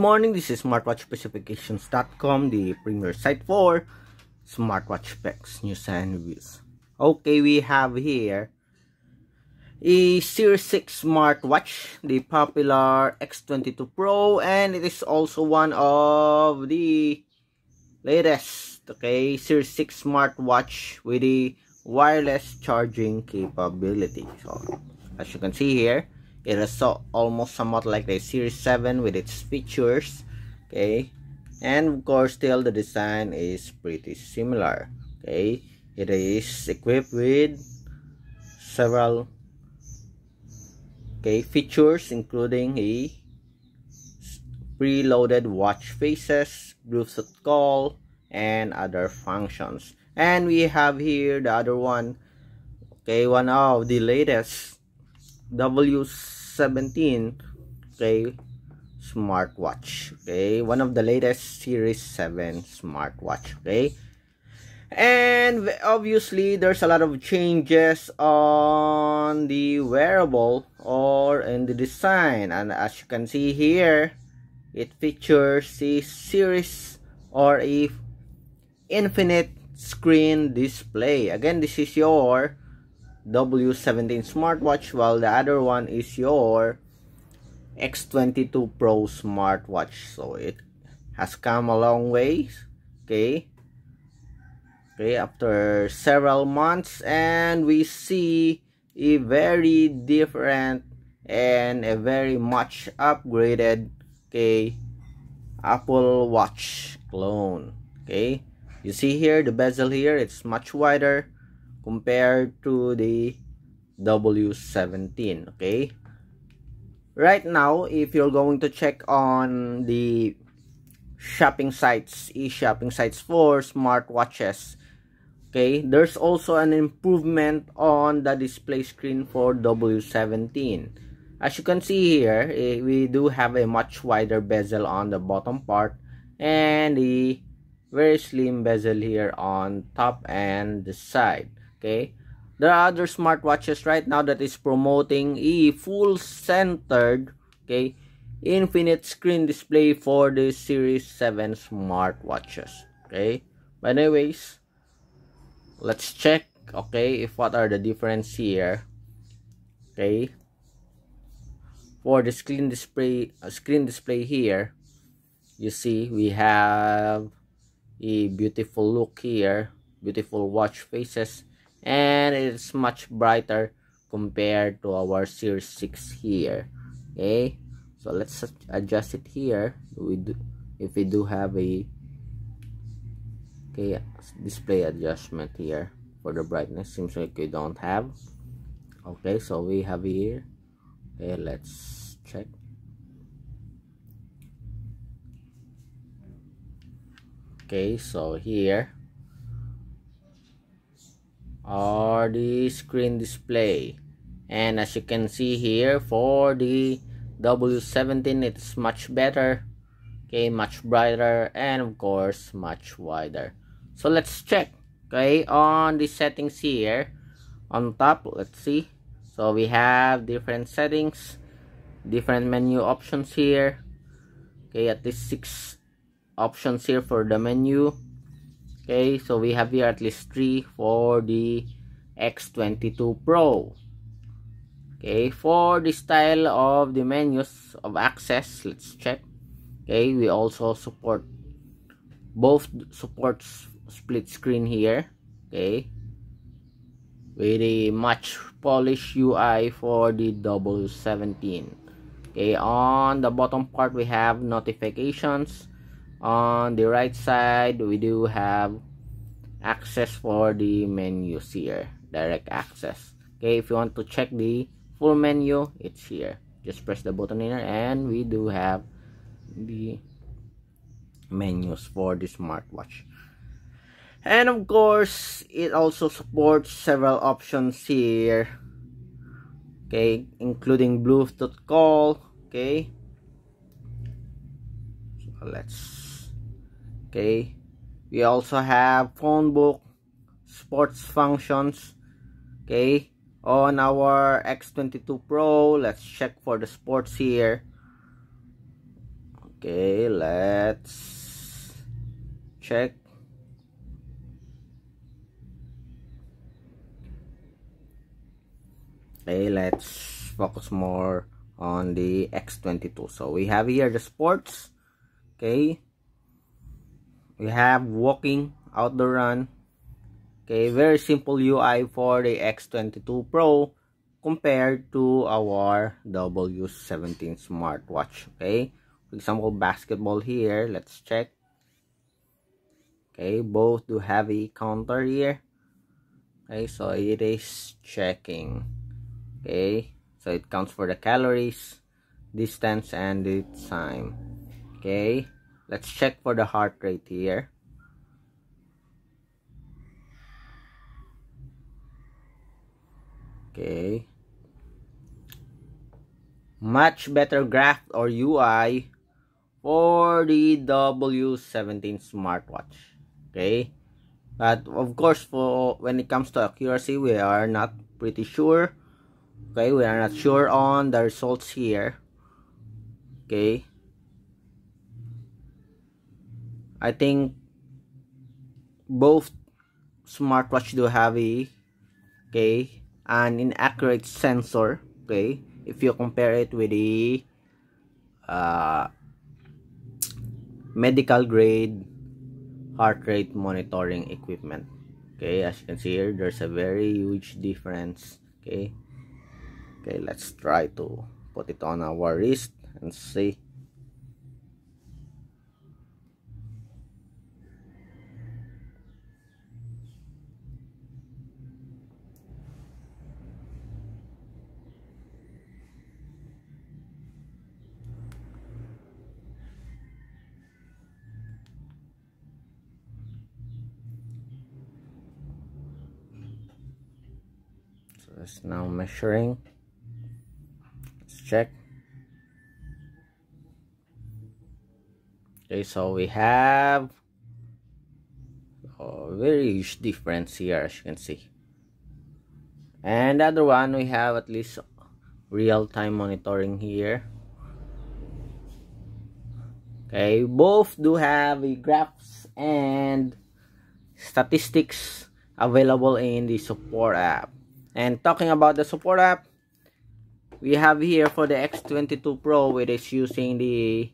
morning, this is smartwatchspecifications.com, the premier site for smartwatch specs, news and reviews. Okay, we have here a Series 6 smartwatch, the popular X22 Pro, and it is also one of the latest, okay, Series 6 smartwatch with the wireless charging capability. So, as you can see here, it is almost somewhat like the Series 7 with its features, okay, and of course still the design is pretty similar. Okay, it is equipped with several features, including a preloaded watch faces, Bluetooth call, and other functions. And we have here the other one, okay, one of the latest W17 smartwatch, okay, one of the latest Series 7 smartwatch, okay. And obviously there's a lot of changes on the wearable or in the design, and as you can see here, it features a series or a infinite screen display. Again, this is your W17 smartwatch, while the other one is your X22 Pro smartwatch. So it has come a long way, okay, after several months, and we see a very different and a very much upgraded Apple Watch clone. Okay, you see here the bezel here, it's much wider compared to the W17. Okay, right now if you're going to check on the shopping sites, e-shopping sites for smartwatches, okay, there's also an improvement on the display screen for W17. As you can see here, we do have a much wider bezel on the bottom part and the very slim bezel here on top and the side. Okay, there are other smartwatches right now that is promoting a full centered, okay, infinite screen display for the Series 7 smartwatches. Okay, but anyways, let's check, okay, if what are the difference here. Okay, for the screen display here, you see we have a beautiful look here, beautiful watch faces, and it's much brighter compared to our Series 6 here. Okay, so let's adjust it here. If we do have a display adjustment here for the brightness, seems like we don't have. Okay, so we have here. Okay, let's check. Okay, so here are the screen display, and as you can see here, for the W17 it's much better, okay, much brighter, and of course much wider. So let's check, okay, on the settings here on top. Let's see. So we have different settings, different menu options here, okay, at least 6 options here for the menu. Okay, so we have here at least 3 for the X22 Pro. Okay, for the style of the menus of access, let's check. Okay, we also support split screen here, okay, with a much polished UI for the W17. Okay, on the bottom part we have notifications. On the right side we do have access for the menus here, direct access. Okay, if you want to check the full menu, it's here. Just press the button here and we do have the menus for the smartwatch. And of course it also supports several options here, okay, including Bluetooth call. Okay, so we also have phone book, sports functions. Okay, on our X22 Pro, let's check for the sports here. Okay, let's check. Okay, let's focus more on the X22. So we have here the sports. Okay, we have walking, outdoor run. Okay, very simple UI for the X22 Pro compared to our W17 Smartwatch. Okay, for example, basketball here. Let's check. Okay, both do have a counter here. Okay, so it is checking. Okay, so it counts for the calories, distance, and the time. Okay, let's check for the heart rate here. Okay, much better graph or UI for the W17 smartwatch. Okay, but of course, for when it comes to accuracy, we are not pretty sure. Okay, we are not sure on the results here. Okay, I think both smartwatch do have an inaccurate sensor. Okay, if you compare it with the medical grade heart rate monitoring equipment. Okay, as you can see here, there's a very huge difference. Okay, let's try to put it on our wrist and see. So it's now measuring. Let's check. Okay, so we have a very huge difference here, as you can see. And the other one, we have at least real-time monitoring here. Okay, both do have graphs and statistics available in the support app. And talking about the support app, we have here for the X22 Pro, it is using the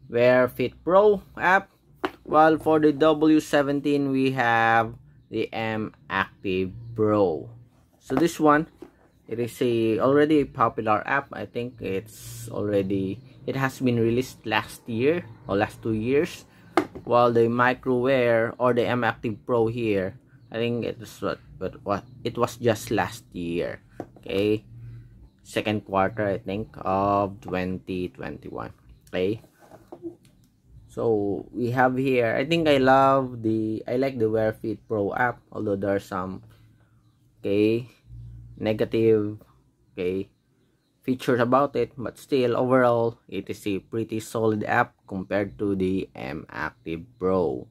Wear Fit Pro app, while for the W17 we have the M Active Pro. So this one, it is already a popular app. I think it has been released last year or last 2 years, while the Microwear or the M Active Pro here, I think it was just last year. Okay, second quarter I think of 2021. Okay, so we have here, I think I like the Wear Fit Pro app, although there are some negative features about it, but still overall it is a pretty solid app compared to the M Active Pro.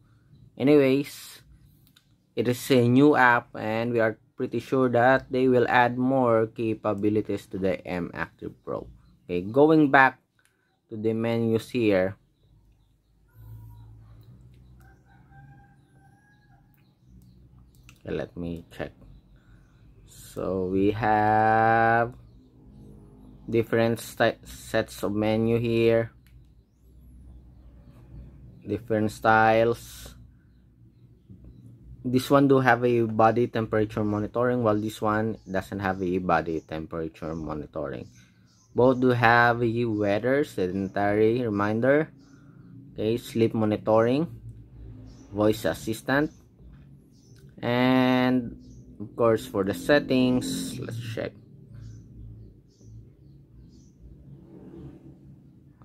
Anyways, it is a new app and we are pretty sure that they will add more capabilities to the M Active Pro. Okay, going back to the menus here. Okay, let me check. So we have different sets of menu here, different styles. This one do have a body temperature monitoring, while this one doesn't have a body temperature monitoring. Both do have a weather, sedentary reminder, sleep monitoring, voice assistant, and of course for the settings, let's check.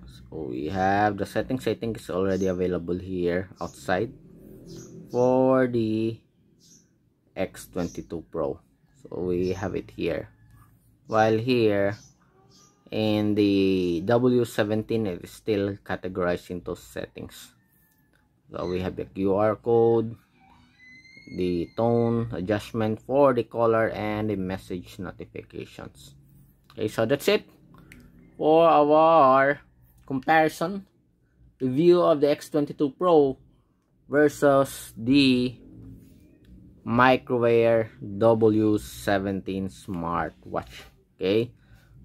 So we have the settings. I think it's already available here outside for the X22 Pro. So we have it here, while here in the W17 it is still categorized into settings. So we have the QR code, the tone adjustment for the color, and the message notifications. Okay, so that's it for our comparison review of the X22 Pro versus the Microwear W17 Smartwatch. Okay,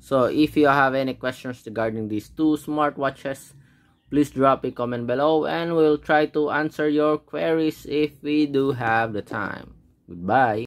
so if you have any questions regarding these two smartwatches, please drop a comment below and we'll try to answer your queries if we do have the time. Goodbye.